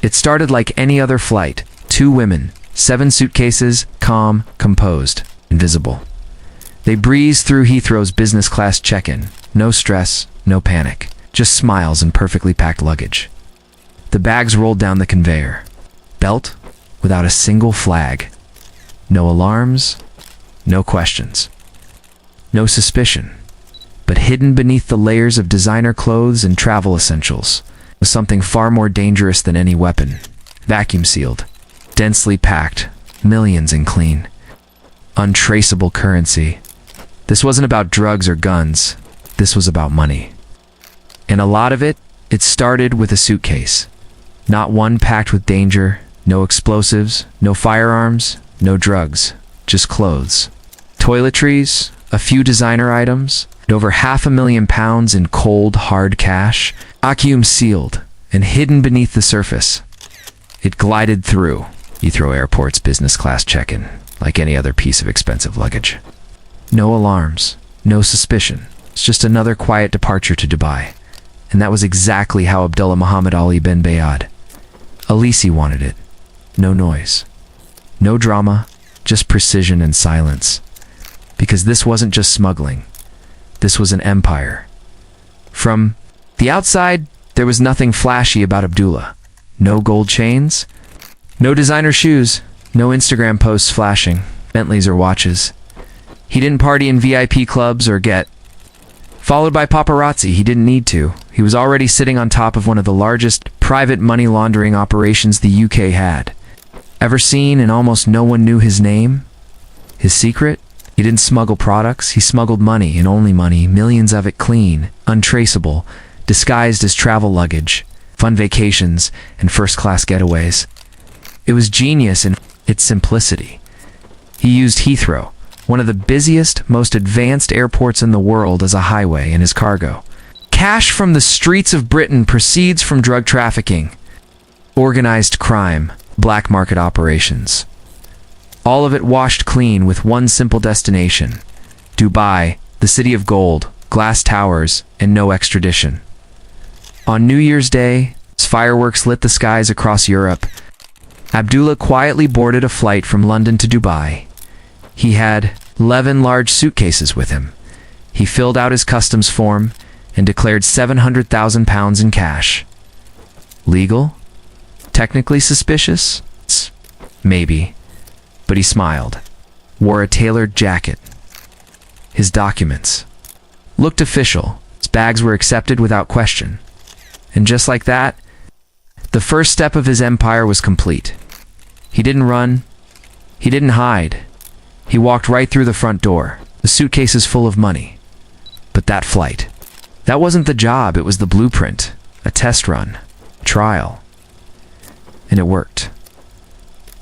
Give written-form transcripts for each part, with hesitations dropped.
It started like any other flight. 2 women, 7 suitcases, calm, composed, invisible. They breezed through Heathrow's business class check-in. No stress, no panic. Just smiles and perfectly packed luggage. The bags rolled down the conveyor. Belt without a single flag. No alarms, no questions. No suspicion. But hidden beneath the layers of designer clothes and travel essentials was something far more dangerous than any weapon. Vacuum sealed, densely packed, millions in clean, untraceable currency. This wasn't about drugs or guns. This was about money. And a lot of it started with a suitcase. Not one packed with danger, no explosives, no firearms, no drugs, just clothes. Toiletries, a few designer items, and over £500,000 in cold, hard cash, vacuum sealed and hidden beneath the surface. It glided through Heathrow Airport's business class check-in like any other piece of expensive luggage. No alarms, no suspicion. It's just another quiet departure to Dubai. And that was exactly how Abdullah Muhammad Ali bin Bayad. Alisi wanted it. No noise. No drama, just precision and silence. Because this wasn't just smuggling. This was an empire. From the outside, there was nothing flashy about Abdullah. No gold chains, no designer shoes, no Instagram posts flashing, Bentleys or watches. He didn't party in VIP clubs or get followed by paparazzi. He didn't need to. He was already sitting on top of one of the largest private money laundering operations the UK had ever seen, and almost no one knew his name. His secret? He didn't smuggle products. He smuggled money, and only money, millions of it clean, untraceable, disguised as travel luggage, fun vacations, and first-class getaways. It was genius in its simplicity. He used Heathrow, one of the busiest, most advanced airports in the world, as a highway in his cargo. Cash from the streets of Britain proceeds from drug trafficking, organized crime, black market operations. All of it washed clean with one simple destination: Dubai, the city of gold, glass towers, and no extradition. On New Year's Day, as fireworks lit the skies across Europe, Abdullah quietly boarded a flight from London to Dubai. He had 11 large suitcases with him. He filled out his customs form and declared £700,000 in cash. Legal? Technically suspicious? Maybe. But he smiled, wore a tailored jacket. His documents looked official. His bags were accepted without question. And just like that, the first step of his empire was complete. He didn't run. He didn't hide. He walked right through the front door, the suitcases full of money. But that flight, that wasn't the job. It was the blueprint, a test run, a trial. And it worked.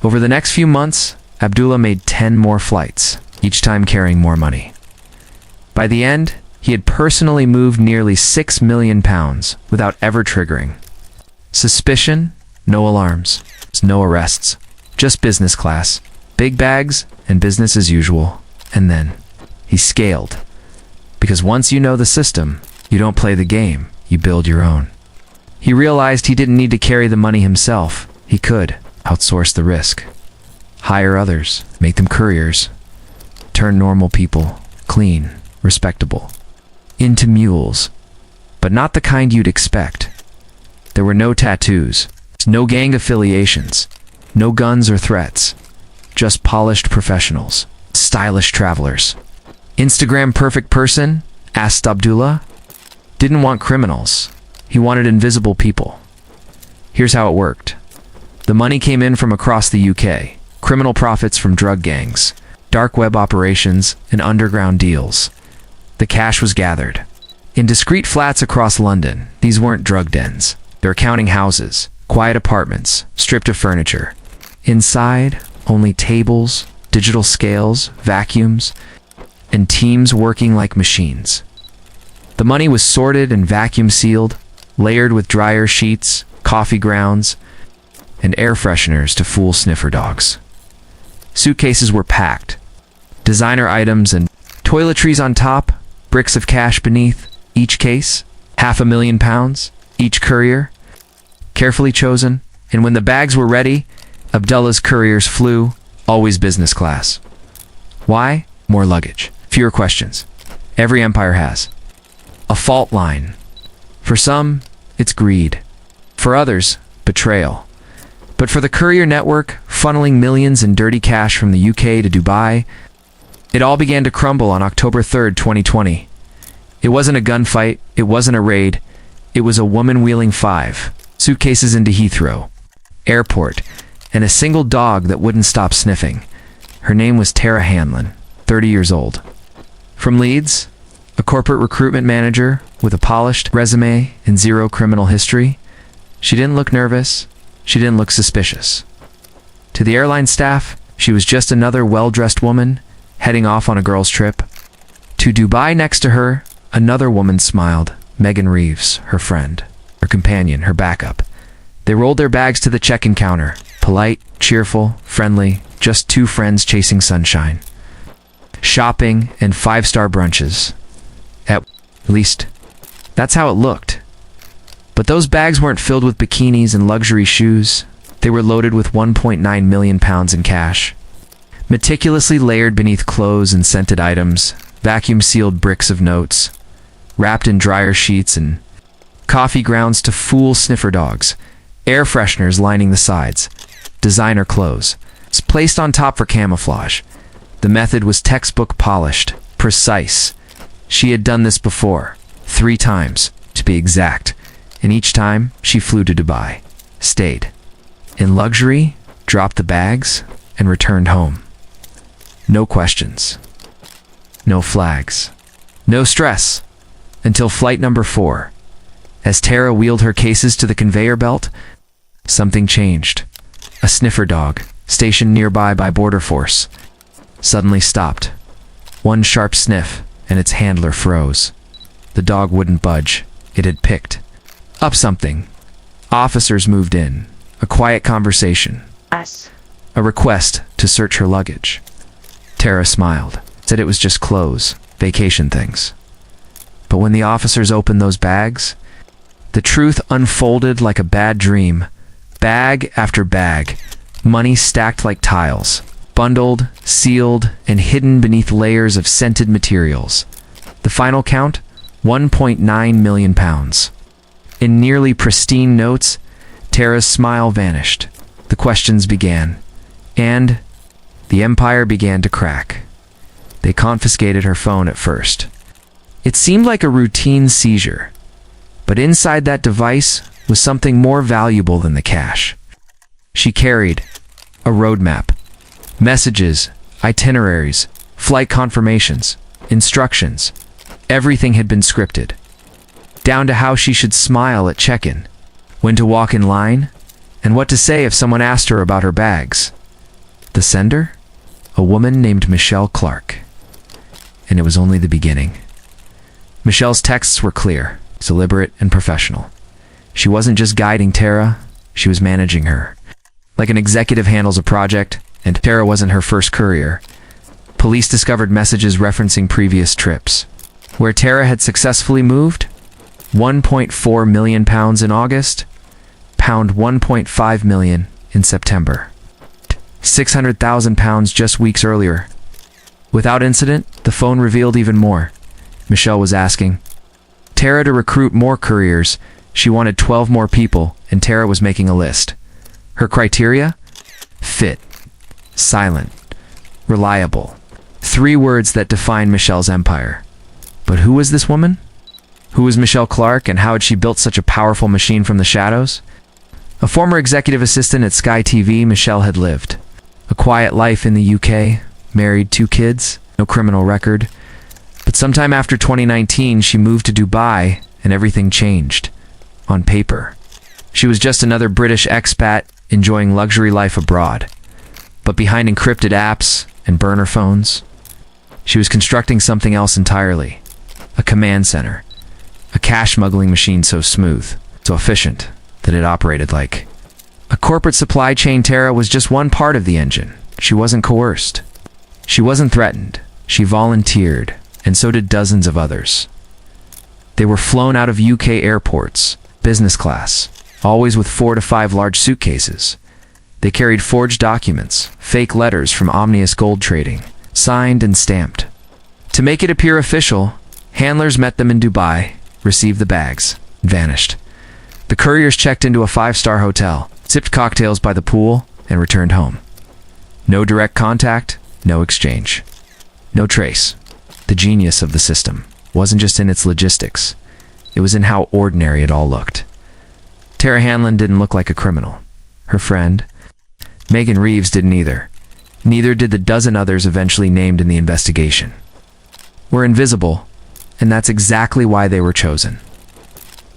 Over the next few months, Abdullah made 10 more flights, each time carrying more money. By the end, he had personally moved nearly £6 million without ever triggering. Suspicion? No alarms. No arrests. Just business class. Big bags and business as usual. And then, he scaled. Because once you know the system, you don't play the game, you build your own. He realized he didn't need to carry the money himself. He could outsource the risk. Hire others, make them couriers. Turn normal people, clean, respectable, into mules. But not the kind you'd expect. There were no tattoos, no gang affiliations, no guns or threats. Just polished professionals, stylish travelers. Instagram perfect person? Asked Abdullah. Didn't want criminals. He wanted invisible people. Here's how it worked. The money came in from across the UK. Criminal profits from drug gangs, dark web operations, and underground deals. The cash was gathered in discreet flats across London. These weren't drug dens. They were counting houses, quiet apartments, stripped of furniture. Inside, only tables, digital scales, vacuums, and teams working like machines. The money was sorted and vacuum sealed, layered with dryer sheets, coffee grounds, and air fresheners to fool sniffer dogs. Suitcases were packed. Designer items and toiletries on top, bricks of cash beneath, each case, £500,000, each courier. Carefully chosen, And when the bags were ready, Abdullah's couriers flew, always business class. Why? More luggage. Fewer questions. Every empire has. A fault line. For some, it's greed. For others, betrayal. But for the courier network, funneling millions in dirty cash from the UK to Dubai, it all began to crumble on October 3rd, 2020. It wasn't a gunfight, it wasn't a raid, it was a woman wheeling 5 suitcases into Heathrow Airport, and a single dog that wouldn't stop sniffing. Her name was Tara Hanlon, 30 years old. From Leeds, a corporate recruitment manager with a polished resume and zero criminal history, she didn't look nervous, she didn't look suspicious. To the airline staff, she was just another well-dressed woman heading off on a girls' trip. To Dubai next to her, another woman smiled, Megan Reeves, her friend, her companion, her backup. They rolled their bags to the check-in counter, polite, cheerful, friendly, just two friends chasing sunshine. Shopping and 5-star brunches. At least, that's how it looked. But those bags weren't filled with bikinis and luxury shoes. They were loaded with 1.9 million pounds in cash. Meticulously layered beneath clothes and scented items, vacuum-sealed bricks of notes, wrapped in dryer sheets and coffee grounds to fool sniffer dogs, air fresheners lining the sides, designer clothes, placed on top for camouflage. The method was textbook polished, precise. She had done this before, 3 times, to be exact, and each time she flew to Dubai, stayed in luxury, dropped the bags, and returned home. No questions. No flags. No stress. Until flight number 4. As Tara wheeled her cases to the conveyor belt, something changed. A sniffer dog, stationed nearby by Border Force, suddenly stopped. One sharp sniff, and its handler froze. The dog wouldn't budge. It had picked up something. Officers moved in. A quiet conversation. Us. A request to search her luggage. Tara smiled, said it was just clothes, vacation things. But when the officers opened those bags, the truth unfolded like a bad dream. Bag after bag, money stacked like tiles, bundled, sealed, and hidden beneath layers of scented materials. The final count? 1.9 million pounds. In nearly pristine notes, Tara's smile vanished. The questions began. And the empire began to crack. They confiscated her phone at first. It seemed like a routine seizure. But inside that device was something more valuable than the cash. She carried a roadmap, messages, itineraries, flight confirmations, instructions. Everything had been scripted, down to how she should smile at check-in, when to walk in line, and what to say if someone asked her about her bags. The sender? A woman named Michelle Clark. And it was only the beginning. Michelle's texts were clear, deliberate, and professional. She wasn't just guiding Tara, she was managing her. Like an executive handles a project, and Tara wasn't her first courier. Police discovered messages referencing previous trips. Where Tara had successfully moved, 1.4 million pounds in August, pound 1.5 million in September. 600,000 pounds just weeks earlier. Without incident, the phone revealed even more. Michelle was asking Tara to recruit more couriers. She wanted 12 more people, and Tara was making a list. Her criteria? Fit, silent, reliable. 3 words that define Michelle's empire. But who was this woman? Who was Michelle Clark, and how had she built such a powerful machine from the shadows? A former executive assistant at Sky TV, Michelle had lived a quiet life in the UK, married, 2 kids, no criminal record. But sometime after 2019, she moved to Dubai, and everything changed. On paper, she was just another British expat enjoying luxury life abroad. But behind encrypted apps and burner phones, she was constructing something else entirely. A command center. A cash smuggling machine so smooth, so efficient, that it operated like a corporate supply chain. Tara was just one part of the engine. She wasn't coerced. She wasn't threatened. She volunteered, and so did dozens of others. They were flown out of UK airports, business class, always with 4 to 5 large suitcases. They carried forged documents, fake letters from Omnius Gold Trading, signed and stamped. To make it appear official, handlers met them in Dubai, received the bags, and vanished. The couriers checked into a 5-star hotel, sipped cocktails by the pool, and returned home. No direct contact, no exchange. No trace. The genius of the system wasn't just in its logistics. It was in how ordinary it all looked. Tara Hanlon didn't look like a criminal. Her friend, Megan Reeves, didn't either. Neither did the dozen others eventually named in the investigation. Were invisible, and that's exactly why they were chosen.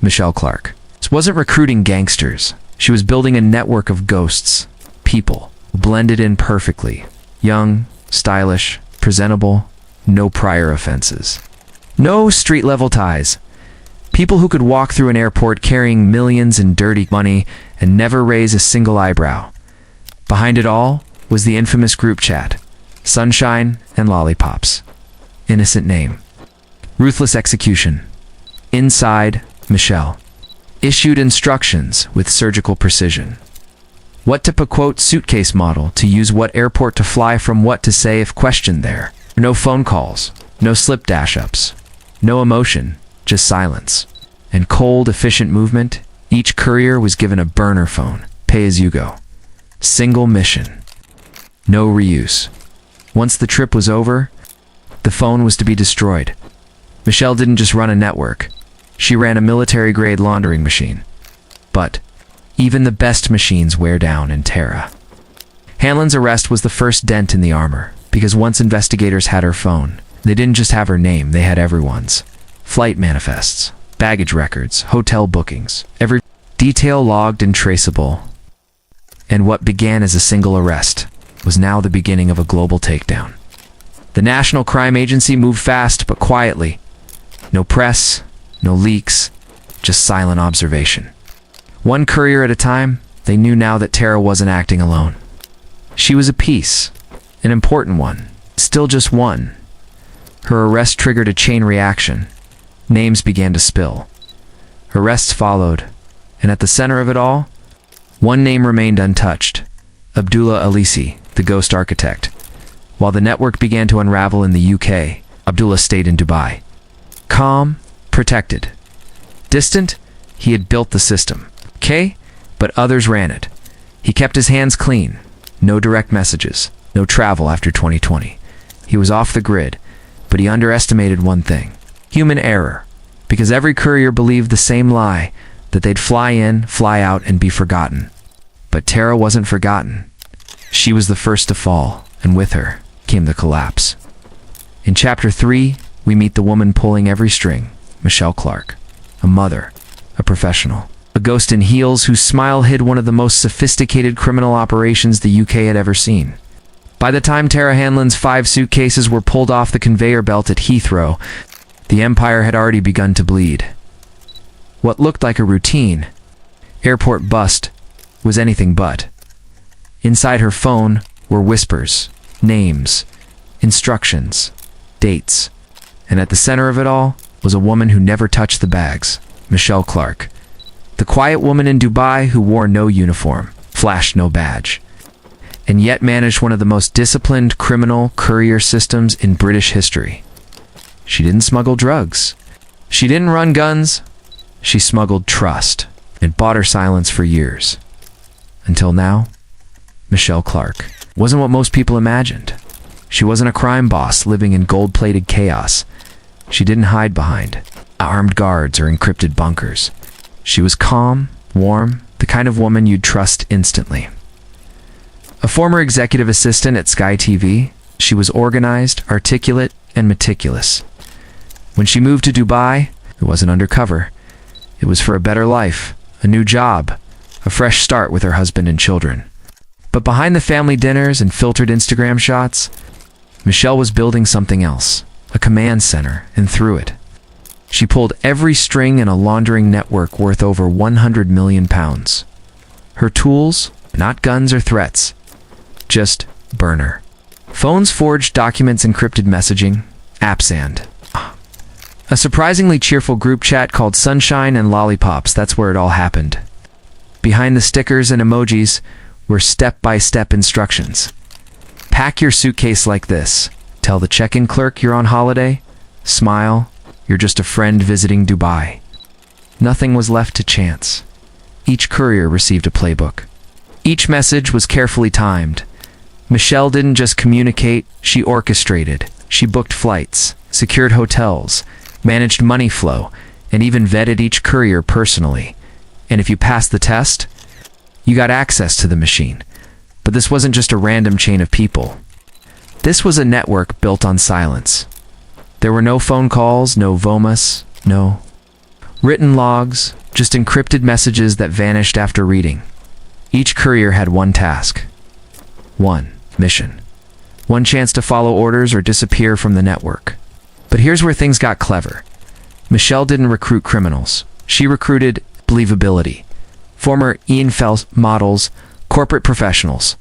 Michelle Clark wasn't recruiting gangsters. She was building a network of ghosts, people, who blended in perfectly. Young, stylish, presentable, no prior offenses. No street-level ties. People who could walk through an airport carrying millions in dirty money and never raise a single eyebrow. Behind it all was the infamous group chat, Sunshine and Lollipops. Innocent name. Ruthless execution. Inside, Michelle issued instructions with surgical precision. What to quote suitcase model to use, what airport to fly from, what to say if questioned there. No phone calls, no slip dash-ups, no emotion, just silence. And cold, efficient movement. Each courier was given a burner phone, pay-as-you-go. Single mission. No reuse. Once the trip was over, the phone was to be destroyed. Michelle didn't just run a network. She ran a military-grade laundering machine. But even the best machines wear down in Tara. Hanlon's arrest was the first dent in the armor, because once investigators had her phone, they didn't just have her name, they had everyone's. Flight manifests, baggage records, hotel bookings, every detail logged and traceable. And what began as a single arrest was now the beginning of a global takedown. The National Crime Agency moved fast but quietly. No press, no leaks, just silent observation. One courier at a time, they knew now that Tara wasn't acting alone. She was a piece, an important one, still just one. Her arrest triggered a chain reaction. Names began to spill. Arrests followed, and at the center of it all, one name remained untouched: Abdullah Alisi, the ghost architect. While the network began to unravel in the UK, Abdullah stayed in Dubai. Calm, protected. Distant, he had built the system. Okay, but others ran it. He kept his hands clean. No direct messages, no travel after 2020. He was off the grid, but he underestimated one thing: human error. Because every courier believed the same lie, that they'd fly in, fly out, and be forgotten. But Tara wasn't forgotten. She was the first to fall, and with her came the collapse. In Chapter 3, we meet the woman pulling every string, Michelle Clark. A mother, a professional, a ghost in heels whose smile hid one of the most sophisticated criminal operations the UK had ever seen. By the time Tara Hanlon's 5 suitcases were pulled off the conveyor belt at Heathrow, the empire had already begun to bleed. What looked like a routine airport bust was anything but. Inside her phone were whispers, names, instructions, dates. And at the center of it all was a woman who never touched the bags, Michelle Clark. The quiet woman in Dubai who wore no uniform, flashed no badge, and yet managed one of the most disciplined criminal courier systems in British history. She didn't smuggle drugs. She didn't run guns. She smuggled trust and bought her silence for years. Until now, Michelle Clark wasn't what most people imagined. She wasn't a crime boss living in gold-plated chaos. She didn't hide behind armed guards or encrypted bunkers. She was calm, warm, the kind of woman you'd trust instantly. A former executive assistant at Sky TV, she was organized, articulate, and meticulous. When she moved to Dubai, it wasn't undercover. It was for a better life, a new job, a fresh start with her husband and children. But behind the family dinners and filtered Instagram shots, Michelle was building something else, a command center, and through it, she pulled every string in a laundering network worth over £100 million. Her tools, not guns or threats, just burner. Phones, forged documents, encrypted messaging, apps, and a surprisingly cheerful group chat called Sunshine and Lollipops. That's where it all happened. Behind the stickers and emojis were step-by-step instructions. Pack your suitcase like this. Tell the check-in clerk you're on holiday. Smile, you're just a friend visiting Dubai. Nothing was left to chance. Each courier received a playbook. Each message was carefully timed. Michelle didn't just communicate, she orchestrated. She booked flights, secured hotels, managed money flow, and even vetted each courier personally. And if you passed the test, you got access to the machine. But this wasn't just a random chain of people. This was a network built on silence. There were no phone calls, no VOMAs, no written logs, just encrypted messages that vanished after reading. Each courier had one task. One mission. One chance to follow orders or disappear from the network. But here's where things got clever. Michelle didn't recruit criminals. She recruited believability. Former ENFL models, corporate professionals,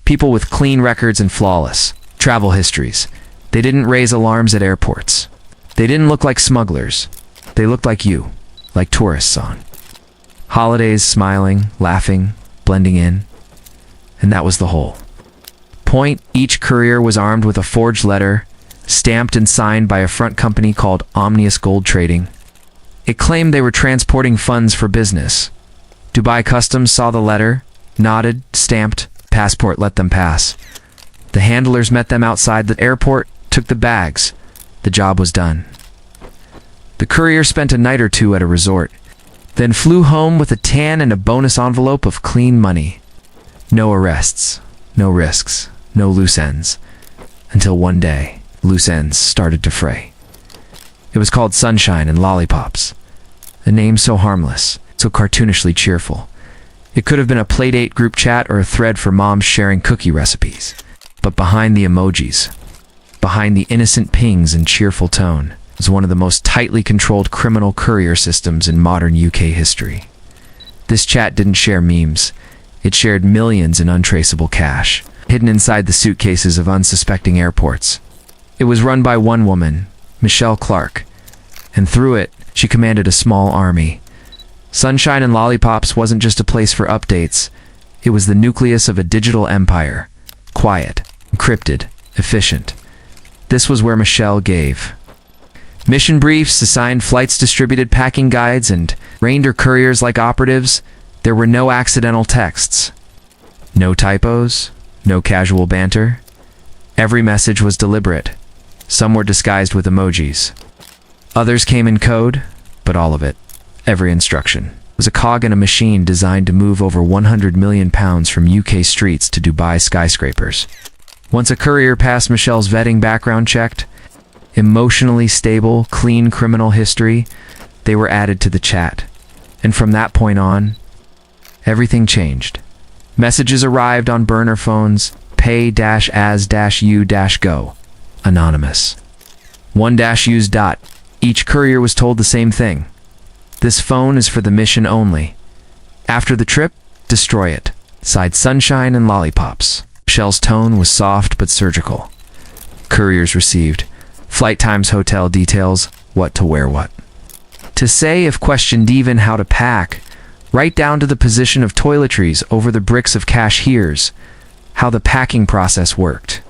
people with clean records and flawless travel histories. They didn't raise alarms at airports. They didn't look like smugglers. They looked like you, like tourists on holidays, smiling, laughing, blending in. And that was the whole point. Each courier was armed with a forged letter, stamped and signed by a front company called Omnius Gold Trading. It claimed they were transporting funds for business. Dubai Customs saw the letter, nodded, stamped, passport let them pass. The handlers met them outside the airport, took the bags. The job was done. The courier spent a night or two at a resort, then flew home with a tan and a bonus envelope of clean money. No arrests, no risks, no loose ends. Until one day, loose ends started to fray. It was called Sunshine and Lollipops. A name so harmless, so cartoonishly cheerful. It could have been a Playdate group chat or a thread for moms sharing cookie recipes. But behind the emojis, behind the innocent pings and cheerful tone, was one of the most tightly controlled criminal courier systems in modern UK history. This chat didn't share memes. It shared millions in untraceable cash, hidden inside the suitcases of unsuspecting airports. It was run by one woman, Michelle Clark, and through it, she commanded a small army. Sunshine and Lollipops wasn't just a place for updates. It was the nucleus of a digital empire. Quiet, encrypted, efficient. This was where Michelle gave mission briefs, assigned flights, distributed packing guides, and trained her couriers like operatives. There were no accidental texts, no typos, no casual banter. Every message was deliberate. Some were disguised with emojis. Others came in code, but all of it, every instruction, was a cog in a machine designed to move over 100 million pounds from UK streets to Dubai skyscrapers. Once a courier passed Michelle's vetting background checked, emotionally stable, clean criminal history, they were added to the chat. And from that point on, everything changed. Messages arrived on burner phones, pay-as-you-go, anonymous. One-use. Each courier was told the same thing. This phone is for the mission only. After the trip, destroy it. Sighed Sunshine and Lollipops. Michelle's tone was soft but surgical. Couriers received flight times, hotel details, what to wear what to say if questioned, even how to pack, right down to the position of toiletries over the bricks of cashiers, how the packing process worked.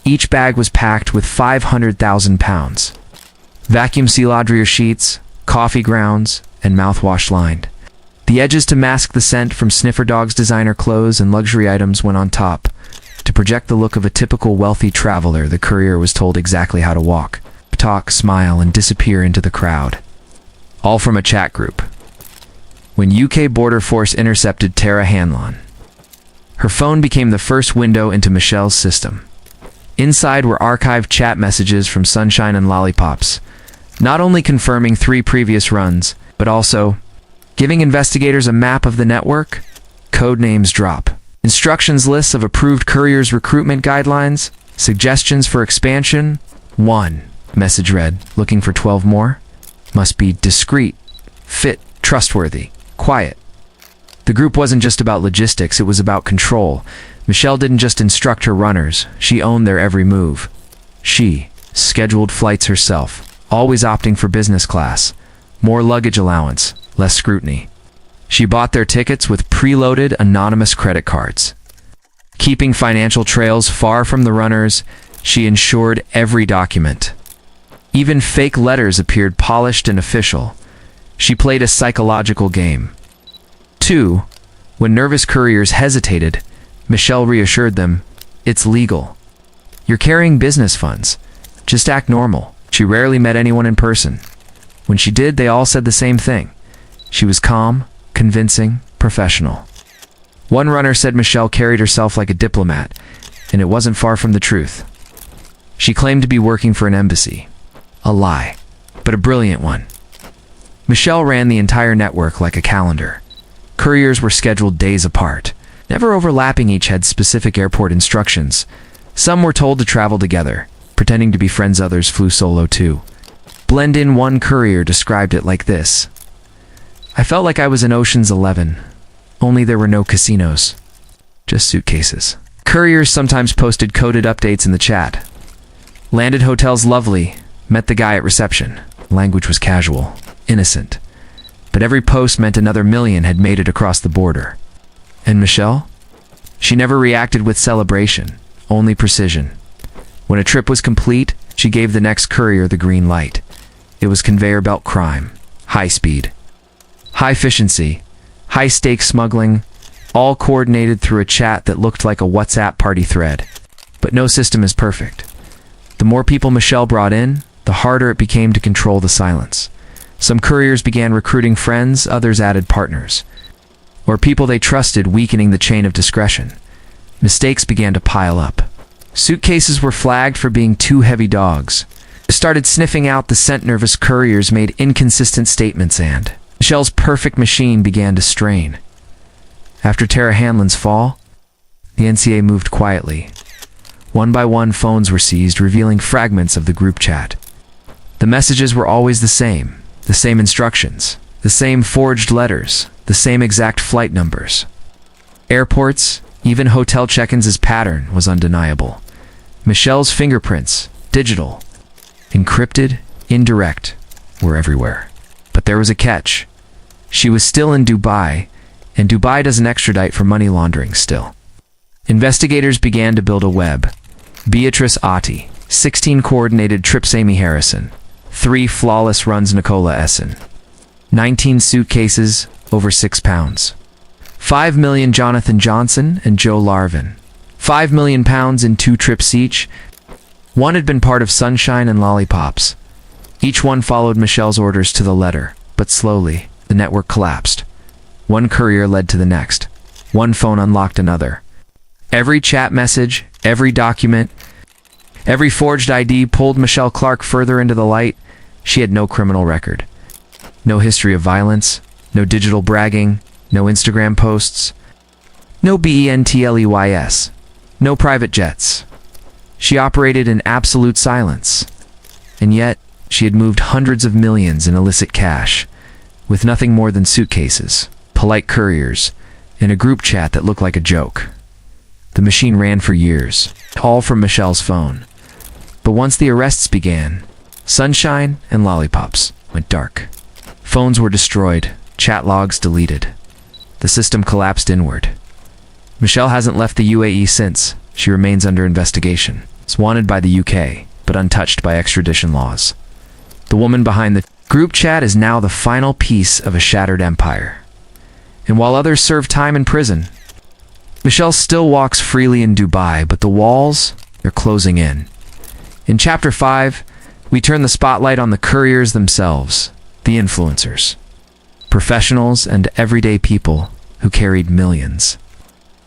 Each bag was packed with 500,000 pounds. Vacuum seal Adria sheets, coffee grounds, and mouthwash lined. The edges to mask the scent from sniffer dogs, designer clothes, and luxury items went on top. To project the look of a typical wealthy traveler, the courier was told exactly how to walk, talk, smile, and disappear into the crowd. All from a chat group. When UK Border Force intercepted Tara Hanlon, her phone became the first window into Michelle's system. Inside were archived chat messages from Sunshine and Lollipops, not only confirming 3 previous runs, but also giving investigators a map of the network. Code names drop. Instructions lists of approved couriers, recruitment guidelines, suggestions for expansion. 1. Message read, looking for 12 more. Must be discreet, fit, trustworthy, quiet. The group wasn't just about logistics, it was about control. Michelle didn't just instruct her runners, she owned their every move. She scheduled flights herself, always opting for business class. More luggage allowance, less scrutiny. She bought their tickets with preloaded anonymous credit cards. Keeping financial trails far from the runners, she ensured every document. Even fake letters appeared polished and official. She played a psychological game. 2. When nervous couriers hesitated, Michelle reassured them, "It's legal. You're carrying business funds. Just act normal." She rarely met anyone in person. When she did, they all said the same thing. She was calm, convincing, professional. One runner said Michelle carried herself like a diplomat, and it wasn't far from the truth. She claimed to be working for an embassy. A lie, but a brilliant one. Michelle ran the entire network like a calendar. Couriers were scheduled days apart. Never overlapping, each had specific airport instructions. Some were told to travel together, pretending to be friends. Others flew solo too. Blend in. One courier described it like this: "I felt like I was in Ocean's 11, only there were no casinos, just suitcases." Couriers sometimes posted coded updates in the chat. "Landed hotels lovely, met the guy at reception." Language was casual, innocent. But every post meant another million had made it across the border. And Michelle? She never reacted with celebration, only precision. When a trip was complete, she gave the next courier the green light. It was conveyor belt crime, high speed, high efficiency, high stakes smuggling, all coordinated through a chat that looked like a WhatsApp party thread. But no system is perfect. The more people Michelle brought in, the harder it became to control the silence. Some couriers began recruiting friends, others added partners, or people they trusted, weakening the chain of discretion. Mistakes began to pile up. Suitcases were flagged for being too heavy. Dogs started sniffing out the scent. Nervous couriers made inconsistent statements, and Michelle's perfect machine began to strain. After Tara Hanlon's fall, the NCA moved quietly. One by one, phones were seized, revealing fragments of the group chat. The messages were always the same instructions, the same forged letters, the same exact flight numbers. Airports, even hotel check-ins. His pattern was undeniable. Michelle's fingerprints, digital, encrypted, indirect, were everywhere. But there was a catch. She was still in Dubai, and Dubai doesn't extradite for money laundering still. Investigators began to build a web. Beatrice Ati, 16 coordinated trips. Amy Harrison, 3 flawless runs. Nicola Essen, 19 suitcases, over 6 pounds. 5 million. Jonathan Johnson and Joe Larvin, 5 million pounds in 2 trips each. One had been part of Sunshine and Lollipops. Each one followed Michelle's orders to the letter, but slowly, the network collapsed. One courier led to the next. One phone unlocked another. Every chat message, every document, every forged ID pulled Michelle Clark further into the light. She had no criminal record, no history of violence, no digital bragging, no Instagram posts, no BENTLEYS, no private jets. She operated in absolute silence. And yet, she had moved hundreds of millions in illicit cash, with nothing more than suitcases, polite couriers, and a group chat that looked like a joke. The machine ran for years, all from Michelle's phone. But once the arrests began, Sunshine and Lollipops went dark. Phones were destroyed, chat logs deleted. The system collapsed inward. Michelle hasn't left the UAE since. She remains under investigation. It's wanted by the UK, but untouched by extradition laws. The woman behind the group chat is now the final piece of a shattered empire. And while others serve time in prison, Michelle still walks freely in Dubai, but the walls, they're closing in. In Chapter 5, we turn the spotlight on the couriers themselves, the influencers, professionals and everyday people who carried millions,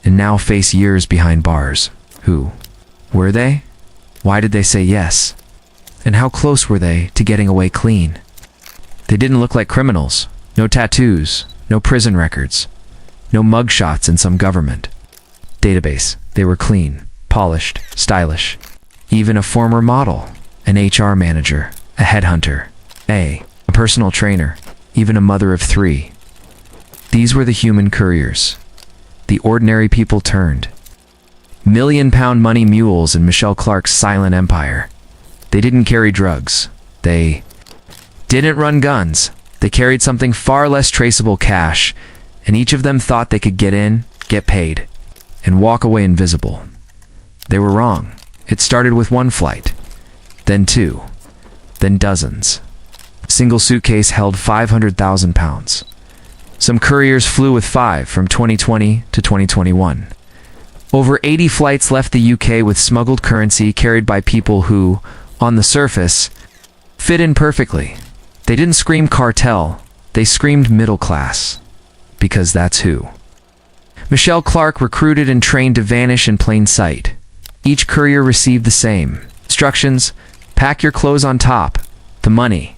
and now face years behind bars. Who were they? Why did they say yes? And how close were they to getting away clean? They didn't look like criminals. No tattoos, no prison records, no mugshots in some government database. They were clean, polished, stylish. Even a former model, an HR manager, a headhunter, a personal trainer, even a mother of 3. These were the human couriers. The ordinary people turned million-pound money mules in Michelle Clark's silent empire. They didn't carry drugs. They didn't run guns. They carried something far less traceable: cash and each of them thought they could get in, get paid, and walk away invisible. They were wrong. It started with one flight, then two, then dozens. A single suitcase held 500,000 pounds. Some couriers flew with 5 from 2020 to 2021. Over 80 flights left the UK with smuggled currency carried by people who, on the surface, fit in perfectly. They didn't scream cartel, they screamed middle class. Because that's who. Michelle Clark recruited and trained to vanish in plain sight. Each courier received the same instructions: pack your clothes on top, the money.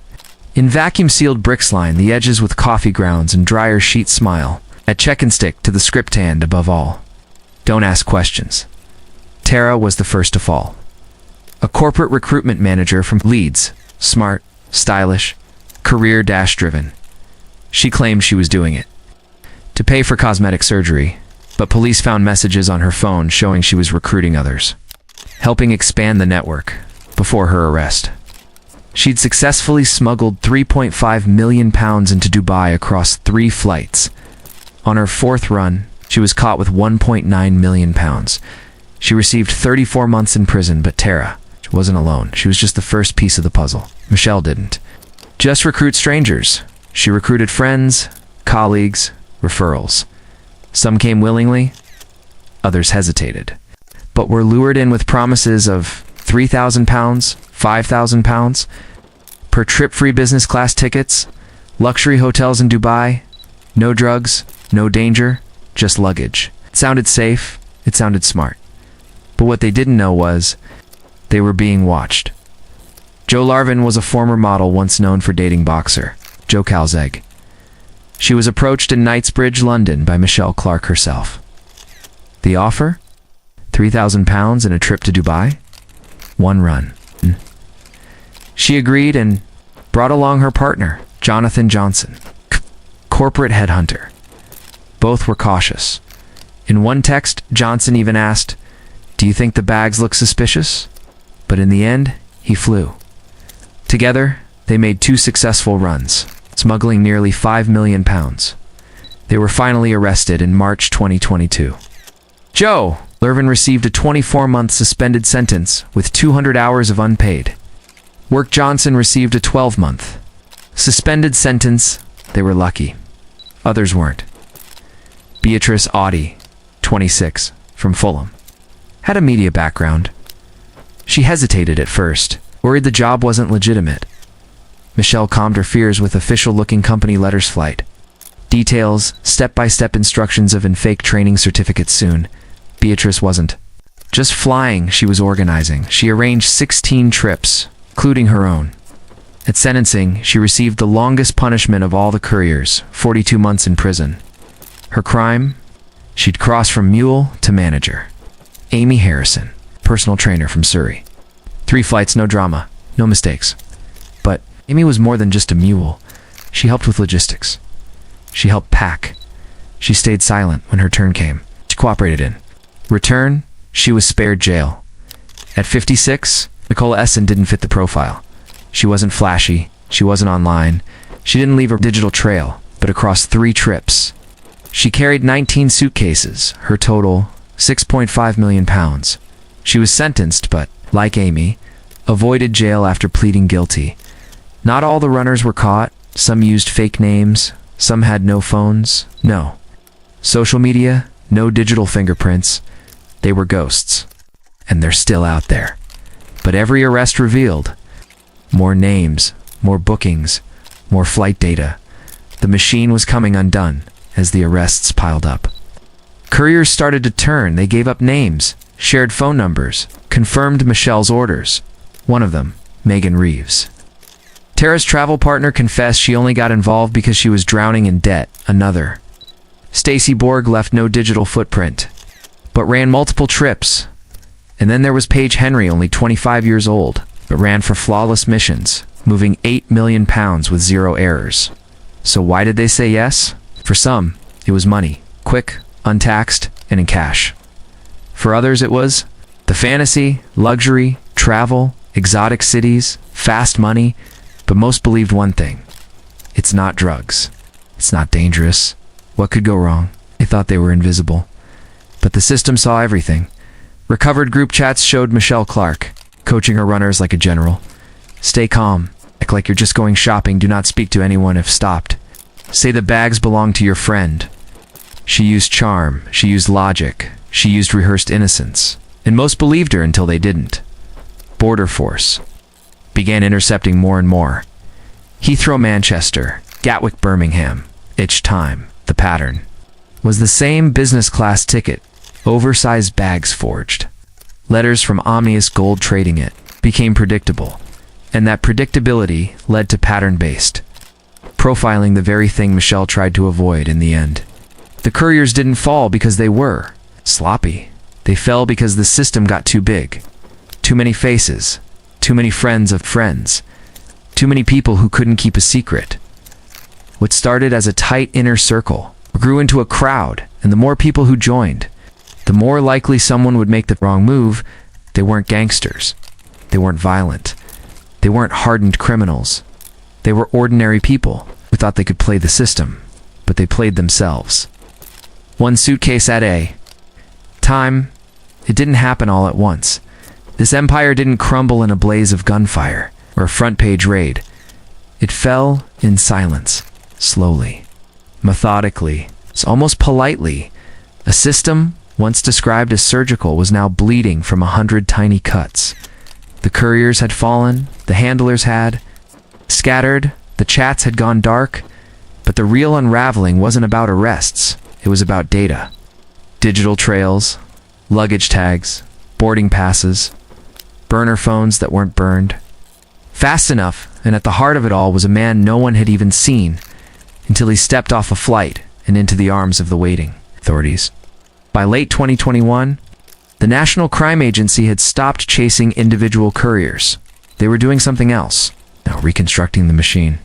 In vacuum-sealed bricks line the edges with coffee grounds and dryer sheet smile. A check-in stick to the script hand above all. Don't ask questions. Tara was the first to fall. A corporate recruitment manager from Leeds, smart, stylish, career-driven. She claimed she was doing it to pay for cosmetic surgery, but police found messages on her phone showing she was recruiting others, helping expand the network before her arrest. She'd successfully smuggled 3.5 million pounds into Dubai across 3 flights. On her 4th run, she was caught with 1.9 million pounds. She received 34 months in prison, but Tara wasn't alone. She was just the first piece of the puzzle. Michelle didn't just recruit strangers. She recruited friends, colleagues, referrals. Some came willingly, others hesitated, but were lured in with promises of £3,000, £5,000 per trip, free business class tickets, luxury hotels in Dubai, no drugs, no danger, just luggage. It sounded safe, it sounded smart. But what they didn't know was they were being watched. Jo Larvin was a former model once known for dating boxer Joe Calzaghe. She was approached in Knightsbridge, London by Michelle Clark herself. The offer? £3,000 and a trip to Dubai? 1 run. She agreed and brought along her partner, Jonathan Johnson, corporate headhunter. Both were cautious. In one text, Johnson even asked, "Do you think the bags look suspicious?" But in the end, he flew. Together, they made 2 successful runs, smuggling nearly 5 million pounds. They were finally arrested in March 2022. Jo Larvin received a 24-month suspended sentence with 200 hours of unpaid work. Johnson received a 12-month suspended sentence. They were lucky. Others weren't. Beatrice Audi, 26, from Fulham, had a media background. She hesitated at first, worried the job wasn't legitimate. Michelle calmed her fears with official-looking company letters: flight details, step-by-step instructions of and fake training certificates soon. Beatrice wasn't just flying, she was organizing. She arranged 16 trips, including her own. At sentencing, she received the longest punishment of all the couriers, 42 months in prison. Her crime? She'd crossed from mule to manager. Amy Harrison, personal trainer from Surrey. 3 flights, no drama, no mistakes. But Amy was more than just a mule. She helped with logistics. She helped pack. She stayed silent when her turn came. She cooperated in return, she was spared jail. At 56, Nicola Essen didn't fit the profile. She wasn't flashy, she wasn't online, she didn't leave a digital trail, but across 3 trips, she carried 19 suitcases, her total 6.5 million pounds. She was sentenced, but, like Amy, avoided jail after pleading guilty. Not all the runners were caught. Some used fake names, some had no phones, no social media, no digital fingerprints. They were ghosts, and they're still out there. But every arrest revealed more names, more bookings, more flight data. The machine was coming undone as the arrests piled up. Couriers started to turn. They gave up names, shared phone numbers, confirmed Michelle's orders. One of them, Megan Reeves. Tara's travel partner confessed she only got involved because she was drowning in debt. Another, Stacey Borg, left no digital footprint, but ran multiple trips. And then there was Paige Henry, only 25 years old, but ran for flawless missions, moving 8 million pounds with 0 errors. So why did they say yes? For some, it was money, quick, untaxed, and in cash. For others it was the fantasy, luxury, travel, exotic cities, fast money, but most believed one thing: it's not drugs, it's not dangerous, What could go wrong? They thought they were invisible. But the system saw everything. Recovered group chats showed Michelle Clark, coaching her runners like a general. Stay calm. Act like you're just going shopping. Do not speak to anyone if stopped. Say the bags belong to your friend. She used charm. She used logic. She used rehearsed innocence. And most believed her until they didn't. Border Force began intercepting more and more. Heathrow, Manchester, Gatwick, Birmingham. Each time, the pattern was the same: business class ticket, oversized bags forged. Letters from Omnius Gold trading it became predictable, and that predictability led to pattern-based profiling, the very thing Michelle tried to avoid in the end. The couriers didn't fall because they were sloppy. They fell because the system got too big. Too many faces, too many friends of friends, too many people who couldn't keep a secret. What started as a tight inner circle grew into a crowd, and the more people who joined, the more likely someone would make the wrong move. They weren't gangsters. They weren't violent. They weren't hardened criminals. They were ordinary people who thought they could play the system, but they played themselves. One suitcase at a time. It didn't happen all at once. This empire didn't crumble in a blaze of gunfire or a front-page raid. It fell in silence, slowly, methodically, almost politely. A system once described as surgical was now bleeding from 100 tiny cuts. The couriers had fallen, the handlers had scattered, the chats had gone dark, but the real unraveling wasn't about arrests. It was about data. Digital trails, luggage tags, boarding passes, burner phones that weren't burned. Fast enough, and at the heart of it all was a man no one had even seen until he stepped off a flight and into the arms of the waiting authorities. By late 2021, the National Crime Agency had stopped chasing individual couriers. They were doing something else, now reconstructing the machine.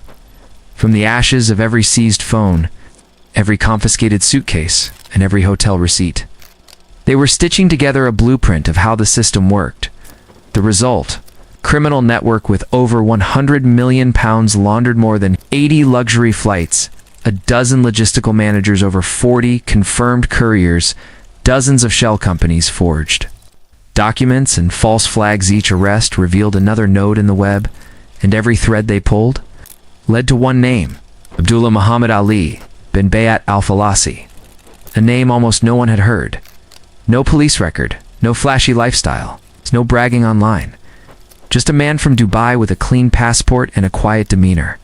From the ashes of every seized phone, every confiscated suitcase, and every hotel receipt, they were stitching together a blueprint of how the system worked. The result: criminal network with over £100 million laundered more than 80 luxury flights, a dozen logistical managers, over 40 confirmed couriers, dozens of shell companies forged. Documents and false flags. Each arrest revealed another node in the web, and every thread they pulled led to one name: Abdullah Muhammad Ali bin Bayat al-Falasi. A name almost no one had heard. No police record, no flashy lifestyle, no bragging online. Just a man from Dubai with a clean passport and a quiet demeanor.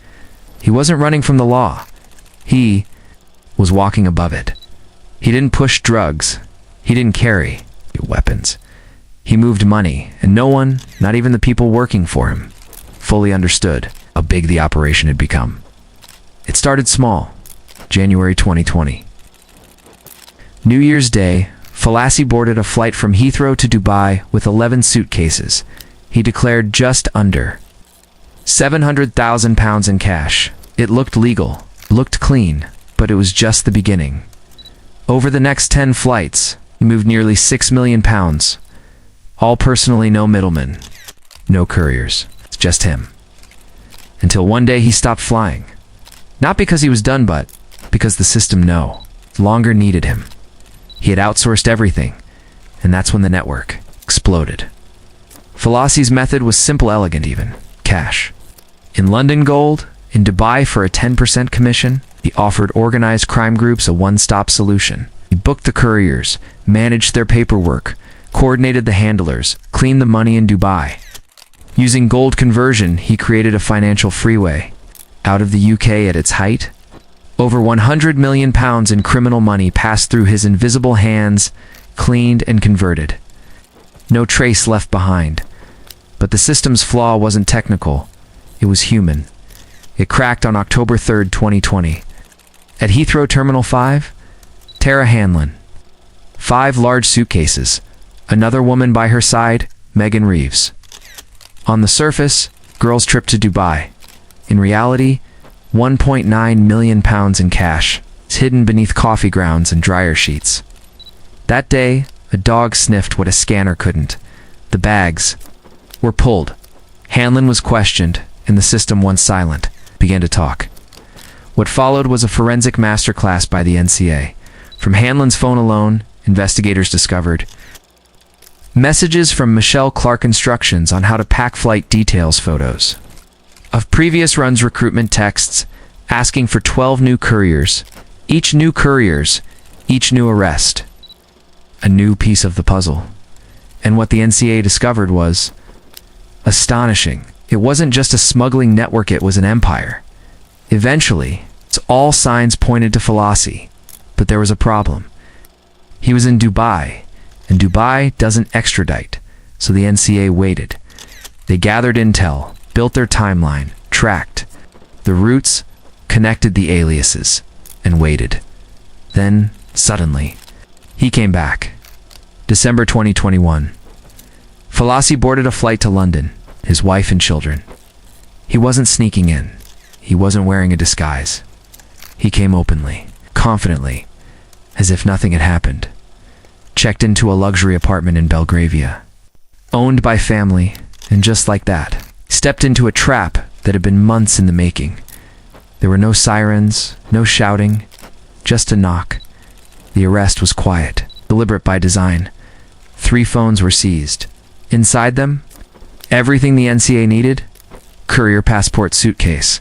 He wasn't running from the law. He was walking above it. He didn't push drugs. He didn't carry weapons. He moved money, and no one, not even the people working for him, fully understood how big the operation had become. It started small. January 2020. New Year's Day, Falasi boarded a flight from Heathrow to Dubai with 11 suitcases. He declared just under £700,000 in cash. It looked legal, looked clean, but it was just the beginning. Over the next 10 flights, he moved nearly £6 million. All personally, no middlemen, no couriers. It's just him. Until one day he stopped flying. Not because he was done, but because the system no longer needed him. He had outsourced everything, and that's when the network exploded. Falasi's method was simple, elegant even: cash. In London, gold. In Dubai, for a 10% commission, he offered organized crime groups a one-stop solution. He booked the couriers, managed their paperwork, coordinated the handlers, cleaned the money in Dubai. Using gold conversion, he created a financial freeway. Out of the UK at its height, over £100 million in criminal money passed through his invisible hands, cleaned and converted. No trace left behind. But the system's flaw wasn't technical. It was human. It cracked on October 3rd, 2020. At Heathrow Terminal 5, Tara Hanlon. 5 large suitcases. Another woman by her side, Megan Reeves. On the surface, girls' trip to Dubai. In reality, £1.9 million in cash is hidden beneath coffee grounds and dryer sheets. That day, a dog sniffed what a scanner couldn't. The bags were pulled. Hanlon was questioned, and the system, once silent, began to talk. What followed was a forensic masterclass by the NCA. From Hanlon's phone alone, investigators discovered messages from Michelle Clark, instructions on how to pack flight details, photos of previous runs, recruitment texts asking for 12 new couriers, each new arrest. A new piece of the puzzle. And what the NCA discovered was astonishing. It wasn't just a smuggling network, it was an empire. Eventually, all signs pointed to Falasi, but there was a problem. He was in Dubai, and Dubai doesn't extradite, so the NCA waited. They gathered intel, built their timeline, tracked the routes, connected the aliases, and waited. Then, suddenly, he came back. December 2021. Falasi boarded a flight to London, his wife and children. He wasn't sneaking in. He wasn't wearing a disguise. He came openly, confidently, as if nothing had happened. Checked into a luxury apartment in Belgravia, owned by family, and just like that, stepped into a trap that had been months in the making. There were no sirens, no shouting, just a knock. The arrest was quiet, deliberate by design. 3 phones were seized. Inside them, everything the NCA needed: courier passport, suitcase,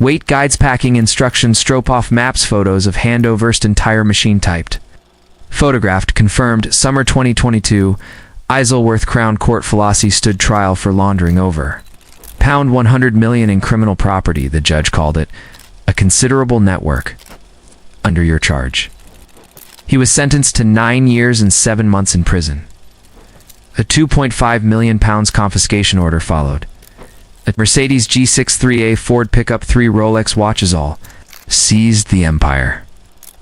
weight guides, packing instructions, stroke-off maps, photos of handovers, entire machine typed. Photographed, confirmed, summer 2022, Isleworth Crown Court. Falasi stood trial for laundering over £100 million in criminal property. The judge called it a considerable network. Under your charge. He was sentenced to 9 years and 7 months in prison. A £2.5 million confiscation order followed. A Mercedes G63A, Ford pickup, 3 Rolex watches, all seized. The empire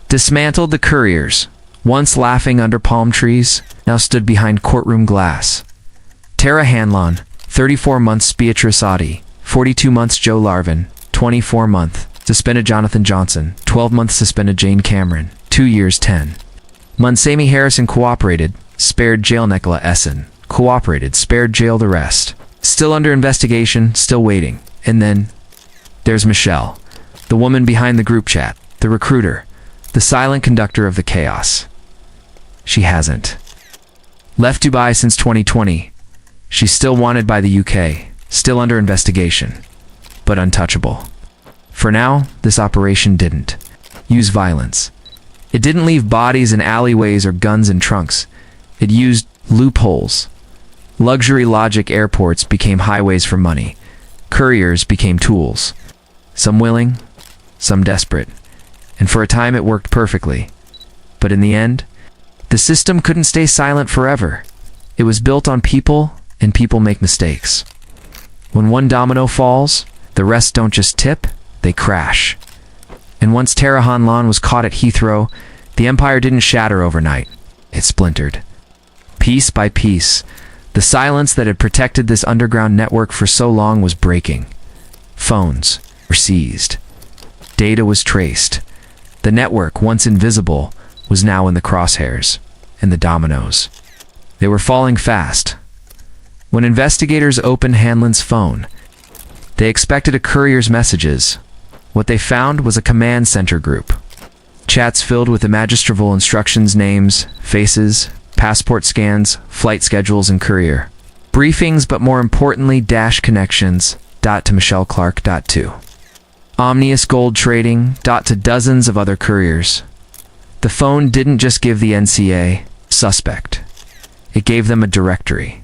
dismantled. The couriers, once laughing under palm trees, now stood behind courtroom glass. Tara Hanlon, 34 months. Beatrice Adi, 42 months. Joe Larvin, 24 month. Suspended. Jonathan Johnson, 12 months. Suspended. Jane Cameron, 2 years 10 months. Amy Harrison cooperated, spared jail. Nicola Essen cooperated, spared jail. The rest still under investigation, still waiting. And then there's Michelle, the woman behind the group chat, the recruiter, the silent conductor of the chaos. She hasn't left Dubai since 2020. She's still wanted by the UK, still under investigation, but untouchable. For now, this operation didn't use violence. It didn't leave bodies in alleyways or guns in trunks. It used loopholes. Luxury logic. Airports became highways for money. Couriers became tools. Some willing, some desperate. And for a time it worked perfectly. But in the end, the system couldn't stay silent forever. It was built on people, and people make mistakes. When one domino falls, the rest don't just tip, they crash. And once Tara Hanlon was caught at Heathrow, the empire didn't shatter overnight. It splintered. Piece by piece, the silence that had protected this underground network for so long was breaking. Phones were seized. Data was traced. The network, once invisible, was now in the crosshairs, and the dominoes. They were falling fast. When investigators opened Hanlon's phone, they expected a courier's messages. What they found was a command center group. Chats filled with imaginable instructions, names, faces, passport scans, flight schedules, and courier briefings, but more importantly, dash connections, to Michelle Clark, to Omnius Gold Trading, to dozens of other couriers. The phone didn't just give the NCA suspect. It gave them a directory.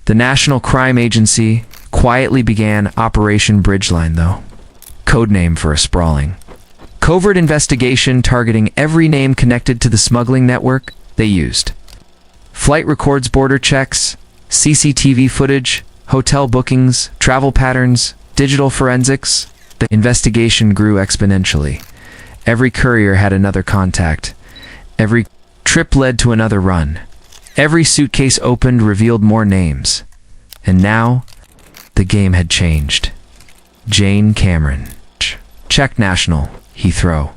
The National Crime Agency quietly began Operation Bridgeline, though. Codename for a sprawling covert investigation targeting every name connected to the smuggling network they used. Flight records, border checks, CCTV footage, hotel bookings, travel patterns, digital forensics. The investigation grew exponentially. Every courier had another contact. Every trip led to another run. Every suitcase opened revealed more names. And now, the game had changed. Jane Cameron. Czech national, Heathrow.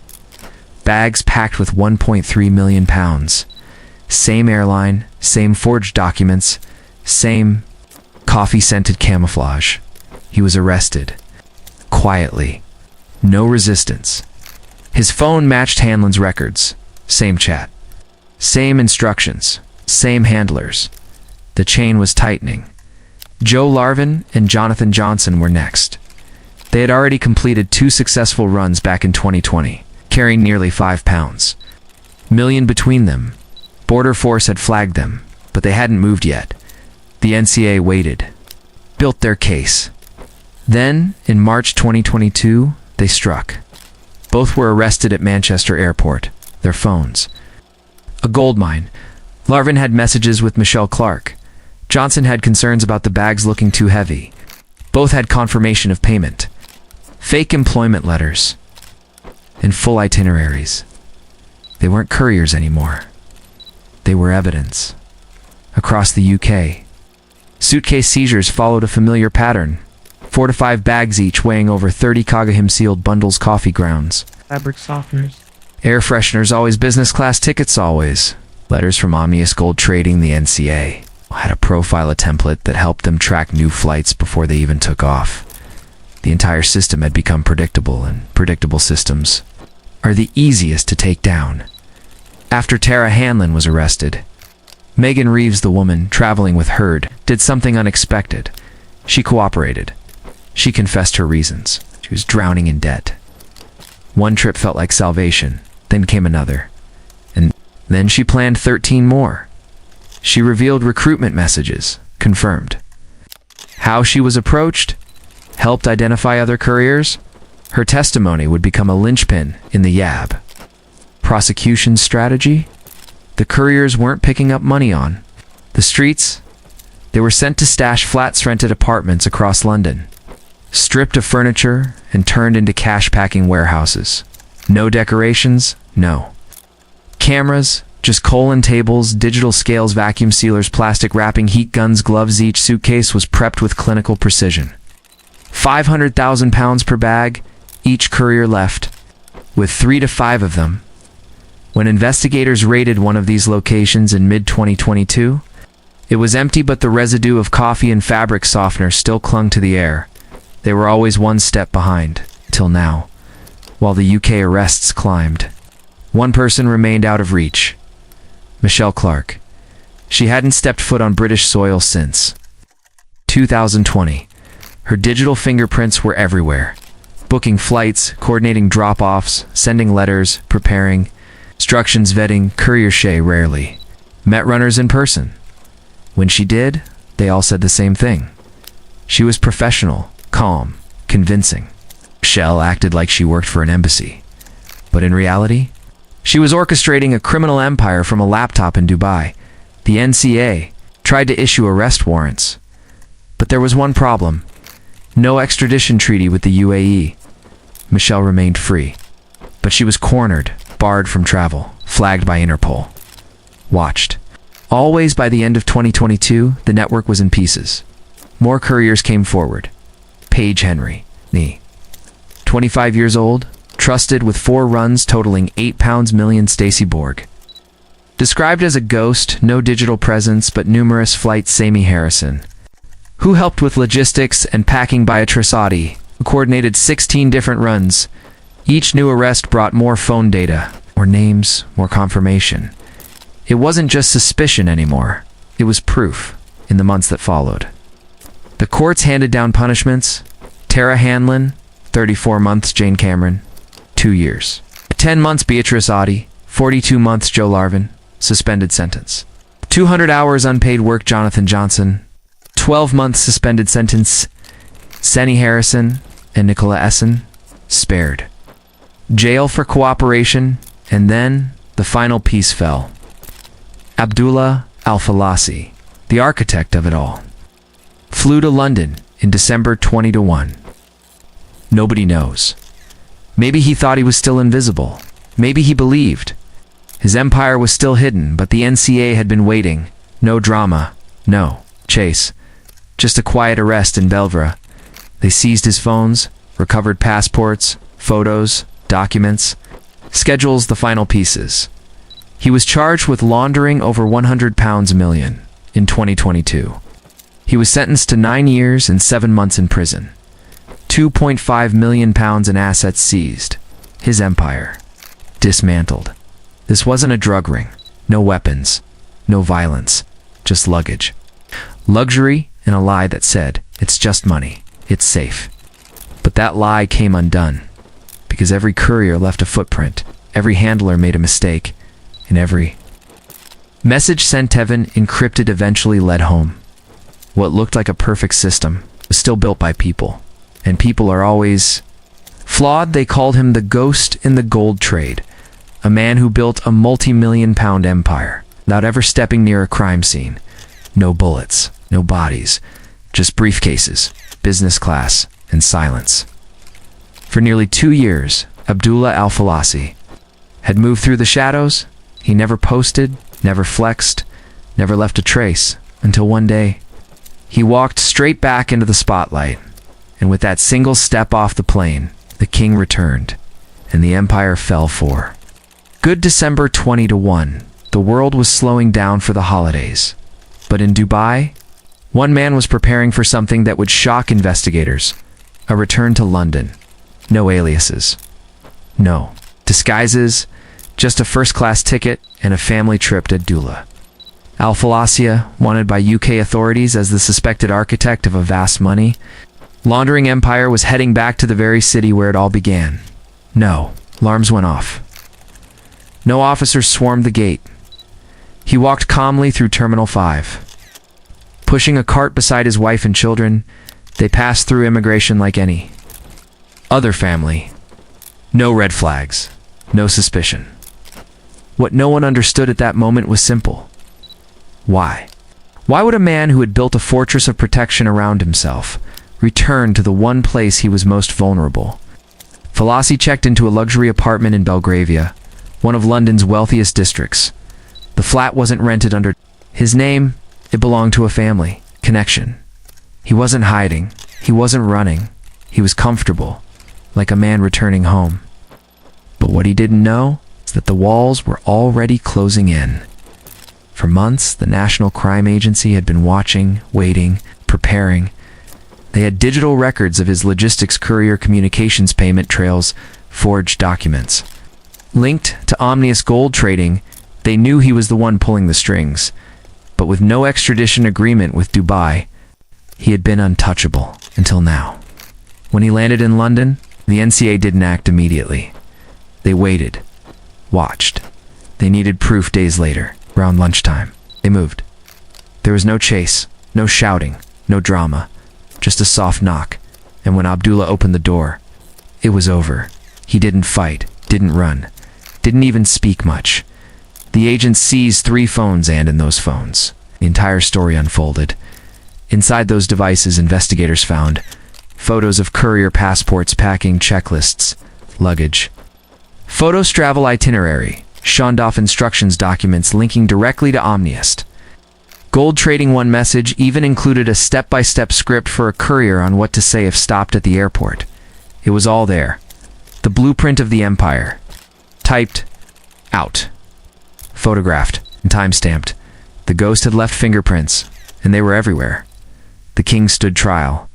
Bags packed with £1.3 million. Same airline, same forged documents, same coffee-scented camouflage. He was arrested. Quietly. No resistance. His phone matched Hanlon's records. Same chat. Same instructions. Same handlers. The chain was tightening. Joe Larvin and Jonathan Johnson were next. They had already completed 2 successful runs back in 2020, carrying nearly 5 pounds. Million between them. Border Force had flagged them, but they hadn't moved yet. The NCA waited. Built their case. Then, in March 2022, they struck. Both were arrested at Manchester Airport. Their phones. A gold mine. Larvin had messages with Michelle Clark. Johnson had concerns about the bags looking too heavy. Both had confirmation of payment. Fake employment letters. And full itineraries. They weren't couriers anymore. They were evidence. Across the UK. Suitcase seizures followed a familiar pattern. 4 to 5 bags each weighing over 30 Kagahim-sealed bundles coffee grounds. Fabric softeners. Air fresheners always, business class tickets always. Letters from Omnius Gold Trading. The NCA had a profile template that helped them track new flights before they even took off. The entire system had become predictable, and predictable systems are the easiest to take down. After Tara Hanlon was arrested, Megan Reeves, the woman traveling with Heard, did something unexpected. She cooperated. She confessed her reasons. She was drowning in debt. One trip felt like salvation, then came another. And then she planned 13 more. She revealed recruitment messages, confirmed. How she was approached, helped identify other couriers. Her testimony would become a linchpin in the YAB. Prosecution strategy? The couriers weren't picking up money on the streets. They were sent to stash flats rented apartments across London, stripped of furniture and turned into cash-packing warehouses. No decorations, no cameras, just colon tables, digital scales, vacuum sealers, plastic wrapping, heat guns, gloves. Each suitcase was prepped with clinical precision. 500,000 pounds per bag. Each courier left with 3 to 5 of them. When investigators raided one of these locations in mid-2022, it was empty, but the residue of coffee and fabric softener still clung to the air. They were always one step behind, till now, while the UK arrests climbed. One person remained out of reach. Michelle Clark. She hadn't stepped foot on British soil since 2020. Her digital fingerprints were everywhere. Booking flights, coordinating drop-offs, sending letters, preparing instructions, vetting. Courier Shay rarely met runners in person. When she did, they all said the same thing. She was professional, calm, convincing. Michelle acted like she worked for an embassy. But in reality, she was orchestrating a criminal empire from a laptop in Dubai. The NCA tried to issue arrest warrants. But there was one problem. No extradition treaty with the UAE. Michelle remained free. But she was cornered, barred from travel, flagged by Interpol. Watched. Always by the end of 2022, the network was in pieces. More couriers came forward. Paige Henry, Nee. 25 years old, trusted with 4 runs totaling 8 pounds million. Stacey Borg. Described as a ghost, no digital presence but numerous flights. Sammy Harrison, who helped with logistics and packing. Beatrice Oddie, who coordinated 16 different runs. Each new arrest brought more phone data, more names, more confirmation. It wasn't just suspicion anymore. It was proof in the months that followed. The courts handed down punishments. Tara Hanlon, 34 months. Jane Cameron, 2 years. 10 months. Beatrice Oddie, 42 months. Joe Larvin, suspended sentence. 200 hours unpaid work. Jonathan Johnson, 12 months suspended sentence. Sammy Harrison and Nicola Essen, spared. Jail for cooperation, and then the final piece fell. Abdullah al-Falasi, the architect of it all, flew to London in December 2021. Nobody knows. Maybe he thought he was still invisible. Maybe he believed his empire was still hidden, but the NCA had been waiting. No drama, no chase, just a quiet arrest in Belvedere. They seized his phones, recovered passports, photos, documents, schedules. The final pieces. He was charged with laundering over 100 pounds million in 2022. He was sentenced to 9 years and 7 months in prison. £2.5 million in assets seized. His empire dismantled. This wasn't a drug ring. No weapons. No violence. Just luggage. Luxury and a lie that said, it's just money. It's safe. But that lie came undone. Because every courier left a footprint. Every handler made a mistake. And every message sent heaven encrypted eventually led home. What looked like a perfect system was still built by people. And people are always flawed. They called him the ghost in the gold trade. A man who built a multi-million-pound empire without ever stepping near a crime scene. No bullets, no bodies, just briefcases, business class, and silence. For nearly 2 years, Abdullah al-Falasi had moved through the shadows. He never posted, never flexed, never left a trace, until one day, he walked straight back into the spotlight. And with that single step off the plane, the king returned, and the empire fell for good. December 20-1, the world was slowing down for the holidays. But in Dubai, one man was preparing for something that would shock investigators. A return to London. No aliases. No disguises, just a first-class ticket and a family trip to Abdullah al-Falasi, wanted by UK authorities as the suspected architect of a vast money laundering empire, was heading back to the very city where it all began. No, alarms went off. No officers swarmed the gate. He walked calmly through Terminal 5. Pushing a cart beside his wife and children, they passed through immigration like any other family. No red flags, no suspicion. What no one understood at that moment was simple. Why? Why would a man who had built a fortress of protection around himself return to the one place he was most vulnerable? Falasi checked into a luxury apartment in Belgravia, one of London's wealthiest districts. The flat wasn't rented under his name. It belonged to a family connection. He wasn't hiding. He wasn't running. He was comfortable, like a man returning home. But what he didn't know is that the walls were already closing in. For months, the National Crime Agency had been watching, waiting, preparing. They had digital records of his logistics courier communications payment trails, forged documents. Linked to omnious gold trading, they knew he was the one pulling the strings. But with no extradition agreement with Dubai, he had been untouchable until now. When he landed in London, the NCA didn't act immediately. They waited, watched. They needed proof days later, around lunchtime. They moved. There was no chase, no shouting, no drama, just a soft knock. And when Abdullah opened the door, it was over. He didn't fight, didn't run, didn't even speak much. The agents seized 3 phones, and in those phones, the entire story unfolded. Inside those devices, investigators found photos of courier passports, packing checklists, luggage. Photos travel itinerary, Shondoff instructions documents linking directly to Omniest. Gold Trading One message even included a step-by-step script for a courier on what to say if stopped at the airport. It was all there. The blueprint of the empire. Typed out. Photographed and time-stamped. The ghost had left fingerprints, and they were everywhere. The king stood trial.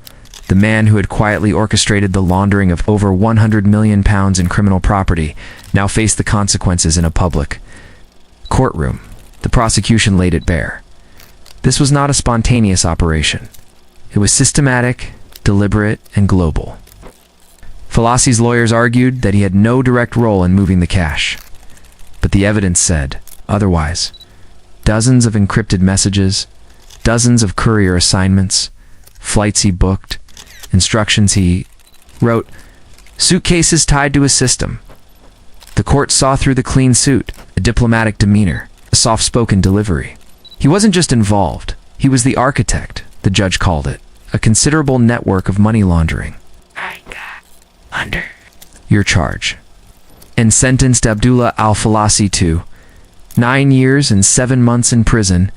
The man who had quietly orchestrated the laundering of over £100 million in criminal property now faced the consequences in a public courtroom. The prosecution laid it bare. This was not a spontaneous operation. It was systematic, deliberate, and global. Falasi's lawyers argued that he had no direct role in moving the cash. But the evidence said otherwise. Dozens of encrypted messages, dozens of courier assignments, flights he booked, instructions he wrote, suitcases tied to a system. The court saw through the clean suit, a diplomatic demeanor, a soft-spoken delivery. He wasn't just involved, he was the architect, the judge called it, a considerable network of money laundering. I got under your charge. And sentenced Abdullah al-Falasi to 9 years and 7 months in prison,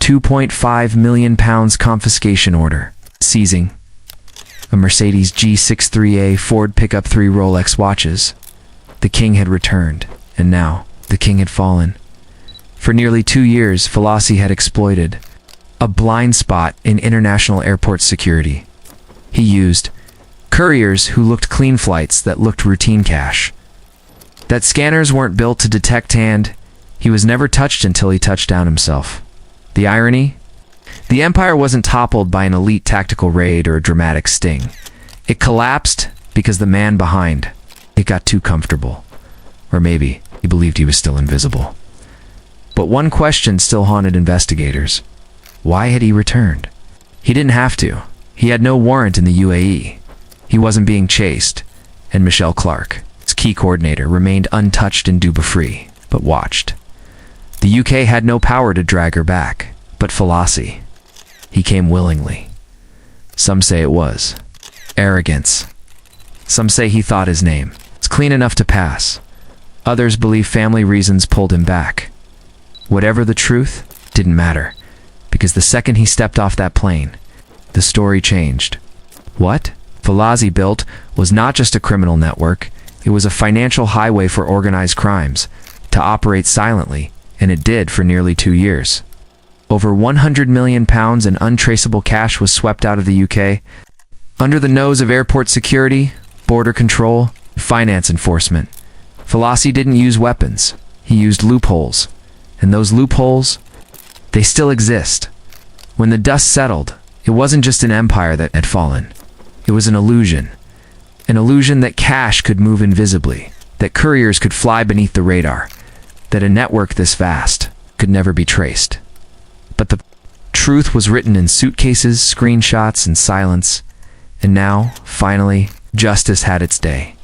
£2.5 million confiscation order, seizing a Mercedes G63A, Ford pickup, 3 Rolex watches. The king had returned, and now the king had fallen. For nearly 2 years, Falasi had exploited a blind spot in international airport security. He used Couriers who looked clean, flights that looked routine, cash that scanners weren't built to detect. And he was never touched until he touched down himself. The irony? The empire wasn't toppled by an elite tactical raid or a dramatic sting. It collapsed because the man behind it got too comfortable. Or maybe he believed he was still invisible. But one question still haunted investigators. Why had he returned? He didn't have to. He had no warrant in the UAE. He wasn't being chased. And Michelle Clark, its key coordinator, remained untouched and duba-free, but watched. The UK had no power to drag her back. But Falasi, he came willingly. Some say it was arrogance. Some say he thought his name was clean enough to pass. Others believe family reasons pulled him back. Whatever the truth, didn't matter, because the second he stepped off that plane, the story changed. What Falasi built was not just a criminal network, it was a financial highway for organized crimes, to operate silently, and it did for nearly 2 years. Over £100 million in untraceable cash was swept out of the UK, under the nose of airport security, border control, finance enforcement. Falasi didn't use weapons, he used loopholes. And those loopholes, they still exist. When the dust settled, it wasn't just an empire that had fallen. It was an illusion. An illusion that cash could move invisibly, that couriers could fly beneath the radar, that a network this vast could never be traced. But the truth was written in suitcases, screenshots, and silence. And now, finally, justice had its day.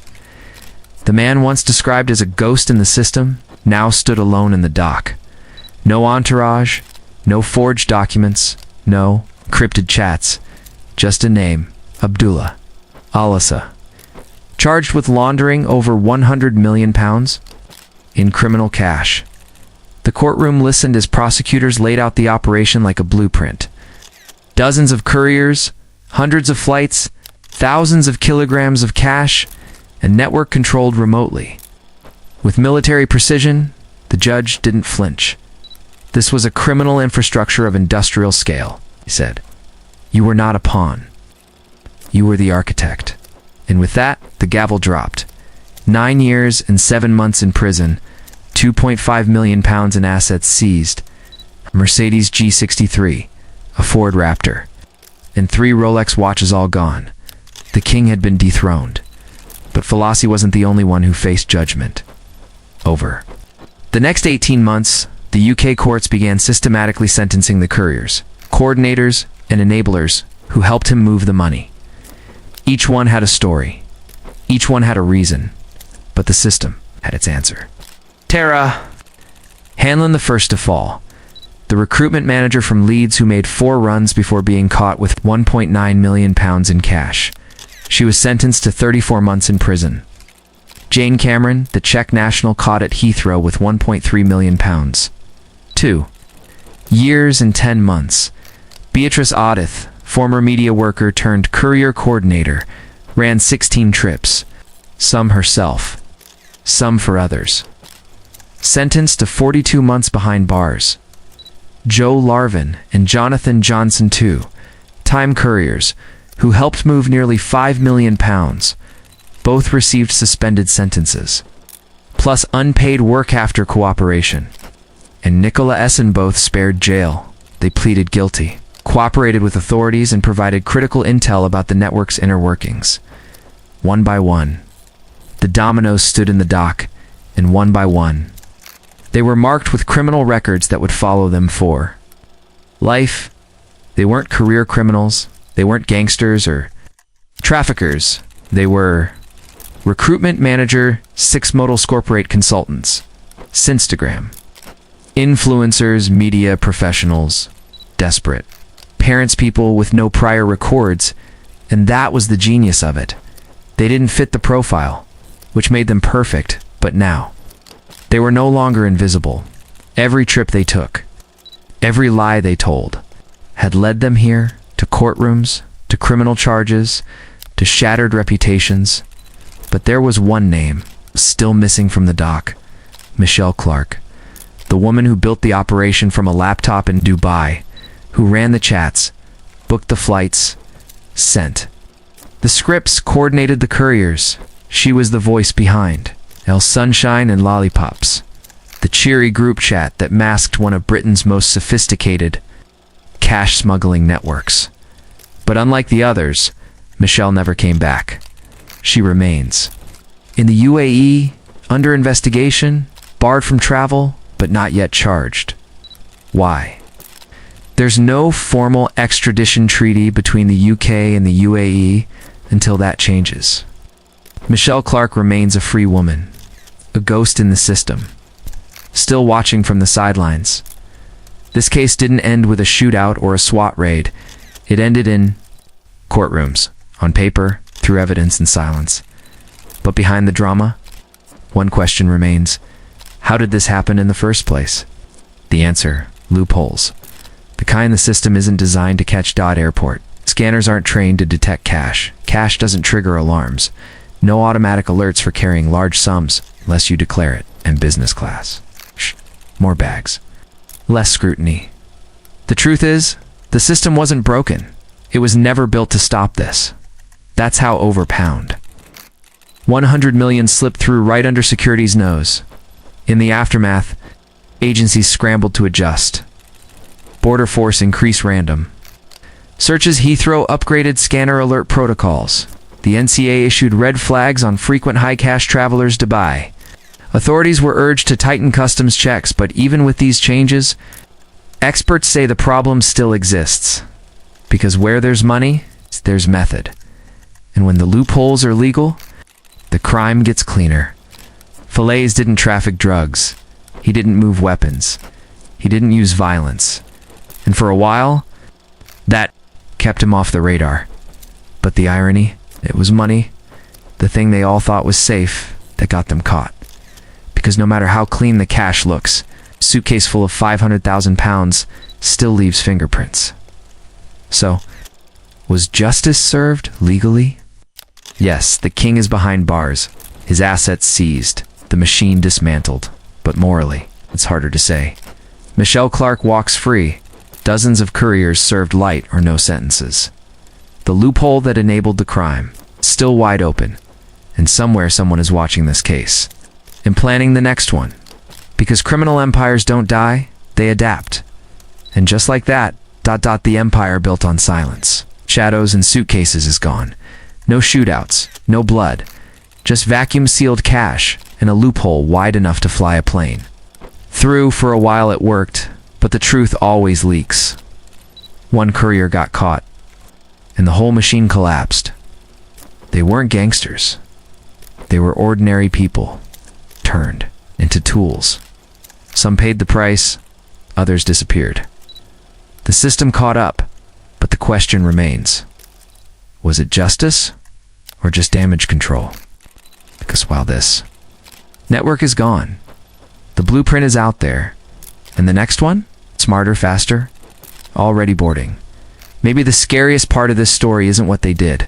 The man once described as a ghost in the system now stood alone in the dock. No entourage, no forged documents, no encrypted chats, just a name, Abdullah, Alasa, charged with laundering over £100 million in criminal cash. The courtroom listened as prosecutors laid out the operation like a blueprint. Dozens of couriers, hundreds of flights, thousands of kilograms of cash, and network controlled remotely. With military precision, the judge didn't flinch. This was a criminal infrastructure of industrial scale, he said. You were not a pawn. You were the architect. And with that, the gavel dropped. 9 years and 7 months in prison, £2.5 million in assets seized, a Mercedes G63, a Ford Raptor, and 3 Rolex watches all gone. The king had been dethroned. But Falasi wasn't the only one who faced judgment. Over. The next 18 months, the UK courts began systematically sentencing the couriers, coordinators, and enablers who helped him move the money. Each one had a story. Each one had a reason. But the system had its answer. Tara! Hanlon the first to fall. The recruitment manager from Leeds who made 4 runs before being caught with £1.9 million in cash. She was sentenced to 34 months in prison. Jane Cameron, the Czech national caught at Heathrow with £1.3 million. 2 years and 10 months. Beatrice Odith, former media worker turned courier coordinator, ran 16 trips. Some herself. Some for others. Sentenced to 42 months behind bars. Joe Larvin and Jonathan Johnson, 2 time couriers, who helped move nearly £5 million. Both received suspended sentences, plus unpaid work after cooperation. And Nicola Essen both spared jail. They pleaded guilty, cooperated with authorities, and provided critical intel about the network's inner workings. One by one, the dominoes stood in the dock, and one by one, they were marked with criminal records that would follow them for life. They weren't career criminals. They weren't gangsters or traffickers. They were recruitment manager, 6 modal corporate consultants, Instagram, influencers, media professionals, desperate, parents, people with no prior records, and that was the genius of it. They didn't fit the profile, which made them perfect, but now, they were no longer invisible. Every trip they took, every lie they told, had led them here, to courtrooms, to criminal charges, to shattered reputations. But there was one name still missing from the dock: Michelle Clark, the woman who built the operation from a laptop in Dubai, who ran the chats, booked the flights, sent The scripts coordinated the couriers. She was the voice behind El Sunshine and Lollipops, the cheery group chat that masked one of Britain's most sophisticated cash smuggling networks. But unlike the others, Michelle never came back. She remains in the UAE, under investigation, barred from travel, but not yet charged. Why? There's no formal extradition treaty between the UK and the UAE until that changes. Michelle Clark remains a free woman, a ghost in the system, still watching from the sidelines. This case didn't end with a shootout or a SWAT raid. It ended in courtrooms, on paper, through evidence and silence. But behind the drama, one question remains: how did this happen in the first place? The answer: loopholes. The kind the system isn't designed to catch. Airport. Scanners aren't trained to detect cash. Cash doesn't trigger alarms. No automatic alerts for carrying large sums, unless you declare it, and business class. Shh. More bags. Less scrutiny. The truth is, the system wasn't broken. It was never built to stop this. That's how overpound. 100 million slipped through right under security's nose. In the aftermath, agencies scrambled to adjust. Border Force increased random searches. Heathrow upgraded scanner alert protocols. The NCA issued red flags on frequent high-cash travelers to Dubai. Authorities were urged to tighten customs checks, but even with these changes, experts say the problem still exists. Because where there's money, there's method. And when the loopholes are legal, the crime gets cleaner. Falasi didn't traffic drugs. He didn't move weapons. He didn't use violence. And for a while, that kept him off the radar. But the irony, it was money, the thing they all thought was safe, that got them caught. Because no matter how clean the cash looks, a suitcase full of 500,000 pounds still leaves fingerprints. So, was justice served legally? Yes, the king is behind bars, his assets seized, the machine dismantled. But morally, it's harder to say. Michelle Clark walks free. Dozens of couriers served light or no sentences. The loophole that enabled the crime, still wide open. And somewhere someone is watching this case and planning the next one. Because criminal empires don't die, they adapt. And just like that, the empire built on silence, shadows and suitcases is gone. No shootouts, no blood, just vacuum-sealed cash and a loophole wide enough to fly a plane. Through, for a while it worked, but the truth always leaks. One courier got caught, and the whole machine collapsed. They weren't gangsters. They were ordinary people, turned into tools. Some paid the price, others disappeared. The system caught up, but the question remains: was it justice or just damage control? Because while this network is gone, the blueprint is out there, and the next one, smarter, faster, already boarding. Maybe the scariest part of this story isn't what they did,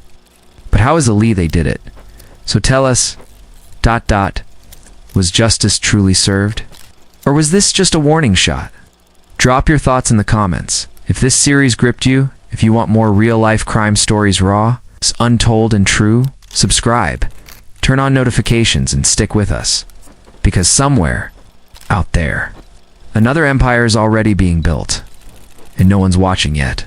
but how is the Lee they did it? So tell us, was justice truly served? Or was this just a warning shot? Drop your thoughts in the comments. If this series gripped you, if you want more real-life crime stories raw, untold and true, subscribe. Turn on notifications and stick with us. Because somewhere, out there, another empire is already being built, and no one's watching yet.